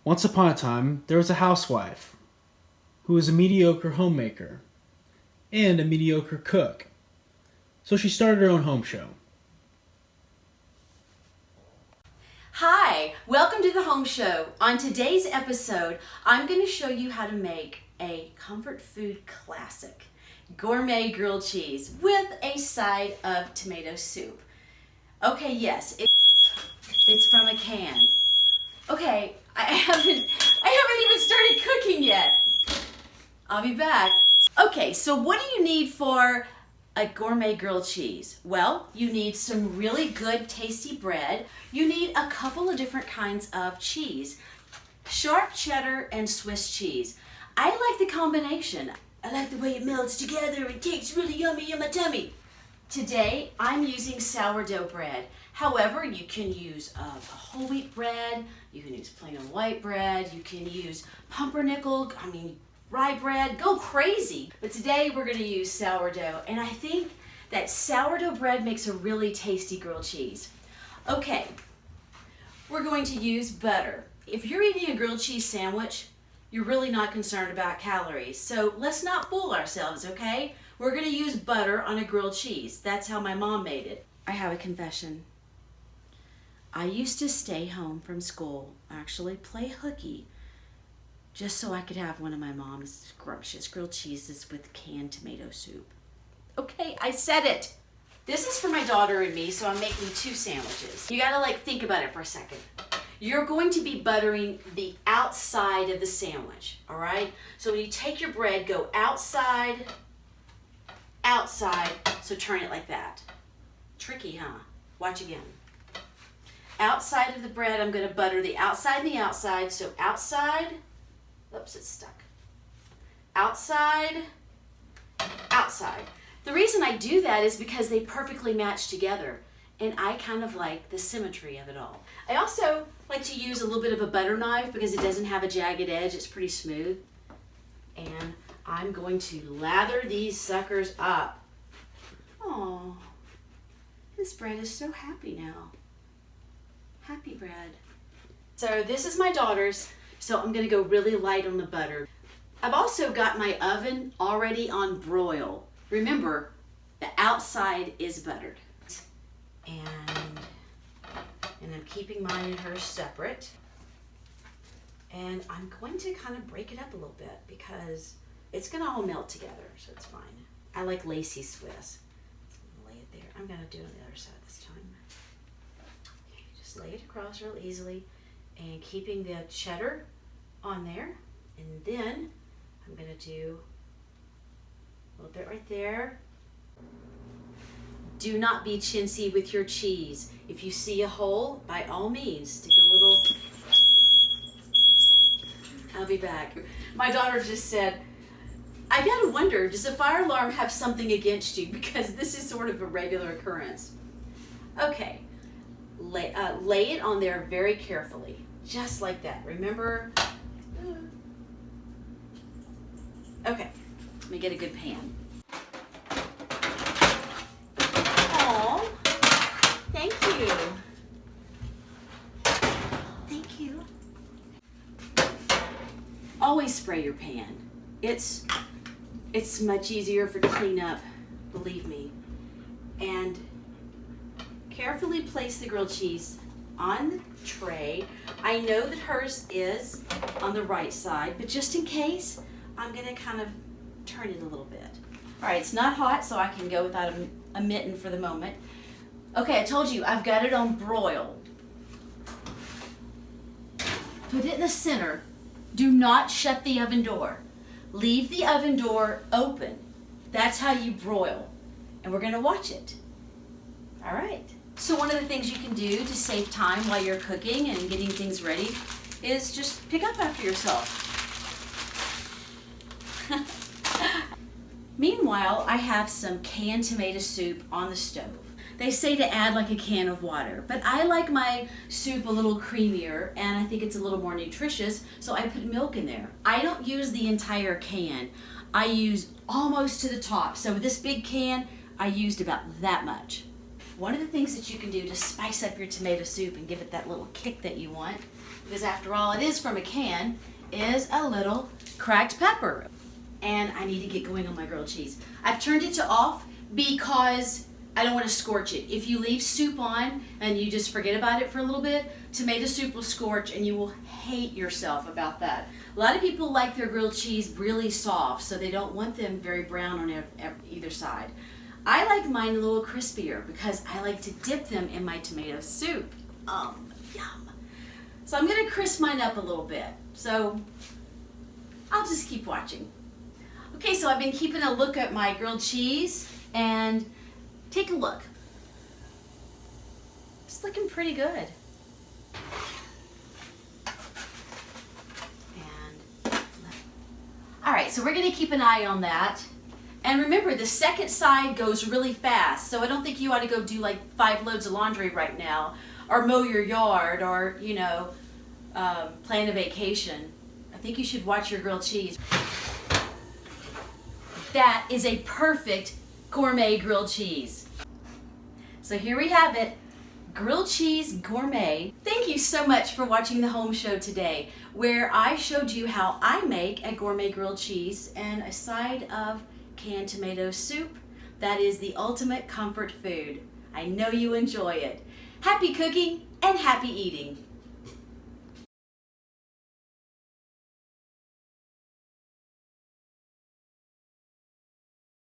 Once upon a time, there was a housewife who was a mediocre homemaker and a mediocre cook. So she started her own home show. Hi, welcome to the Home Show. On today's episode, I'm going to show you how to make a comfort food classic, gourmet grilled cheese with a side of tomato soup. Okay, yes, it's from a can. Okay, I haven't even started cooking yet. I'll be back. Okay, so what do you need for a gourmet grilled cheese? Well, you need some really good tasty bread. You need a couple of different kinds of cheese. Sharp cheddar and Swiss cheese. I like the combination. I like the way it melts together and tastes really yummy in my tummy. Today, I'm using sourdough bread. However, you can use a whole wheat bread, you can use plain old white bread, you can use pumpernickel, rye bread, go crazy. But today we're gonna use sourdough, and I think that sourdough bread makes a really tasty grilled cheese. Okay, we're going to use butter. If you're eating a grilled cheese sandwich, you're really not concerned about calories. So let's not fool ourselves, okay? We're gonna use butter on a grilled cheese. That's how my mom made it. I have a confession. I used to stay home from school, actually play hooky, just so I could have one of my mom's scrumptious grilled cheeses with canned tomato soup. Okay, I said it. This is for my daughter and me, so I'm making 2 sandwiches. You gotta think about it for a second. You're going to be buttering the outside of the sandwich, all right? So when you take your bread, go outside, outside, so turn it like that. Tricky, huh? Watch again. Outside of the bread, I'm gonna butter the outside and the outside, so outside, oops, it's stuck. Outside, outside. The reason I do that is because they perfectly match together, and I kind of like the symmetry of it all. I also like to use a little bit of a butter knife because it doesn't have a jagged edge, it's pretty smooth. And I'm going to lather these suckers up. Oh, this bread is so happy now. Happy bread. So this is my daughter's, so I'm gonna go really light on the butter. I've also got my oven already on broil. Remember, the outside is buttered. And I'm keeping mine and hers separate. And I'm going to kind of break it up a little bit because it's gonna all melt together, so it's fine. I like lacy Swiss. So I'm gonna lay it there. I'm gonna do it on the other side this time. Okay, just lay it across real easily and keeping the cheddar on there. And then I'm gonna do a little bit right there. Do not be chintzy with your cheese. If you see a hole, by all means, stick a little. I'll be back. My daughter just said, I gotta wonder, does a fire alarm have something against you? Because this is sort of a regular occurrence. Okay, lay it on there very carefully, just like that. Remember? Okay, let me get a good pan. Aw, thank you. Thank you. Always spray your pan. It's much easier for cleanup, believe me. And carefully place the grilled cheese on the tray. I know that hers is on the right side, but just in case, I'm gonna kind of turn it a little bit. All right, it's not hot, so I can go without a mitten for the moment. Okay, I told you, I've got it on broil. Put it in the center. Do not shut the oven door. Leave the oven door open. That's how you broil. And we're gonna watch it. All right. So one of the things you can do to save time while you're cooking and getting things ready is just pick up after yourself. Meanwhile, I have some canned tomato soup on the stove. They say to add a can of water, but I like my soup a little creamier and I think it's a little more nutritious, so I put milk in there. I don't use the entire can. I use almost to the top. So with this big can, I used about that much. one of the things that you can do to spice up your tomato soup and give it that little kick that you want, because after all it is from a can, is a little cracked pepper. And I need to get going on my grilled cheese. I've turned it to off because I don't want to scorch it. If you leave soup on and you just forget about it for a little bit, tomato soup will scorch and you will hate yourself about that. A lot of people like their grilled cheese really soft, so they don't want them very brown on either side. I like mine a little crispier because I like to dip them in my tomato soup. Yum. So I'm going to crisp mine up a little bit. So I'll just keep watching. Okay, so I've been keeping a look at my grilled cheese, and take a look. It's looking pretty good. All right, so we're gonna keep an eye on that. And remember, the second side goes really fast, so I don't think you ought to go do like 5 loads of laundry right now, or mow your yard, or, you know, plan a vacation. I think you should watch your grilled cheese. That is a perfect gourmet grilled cheese. So here we have it, grilled cheese gourmet. Thank you so much for watching the home show today, where I showed you how I make a gourmet grilled cheese and a side of canned tomato soup. That is the ultimate comfort food. I know you enjoy it. Happy cooking and happy eating.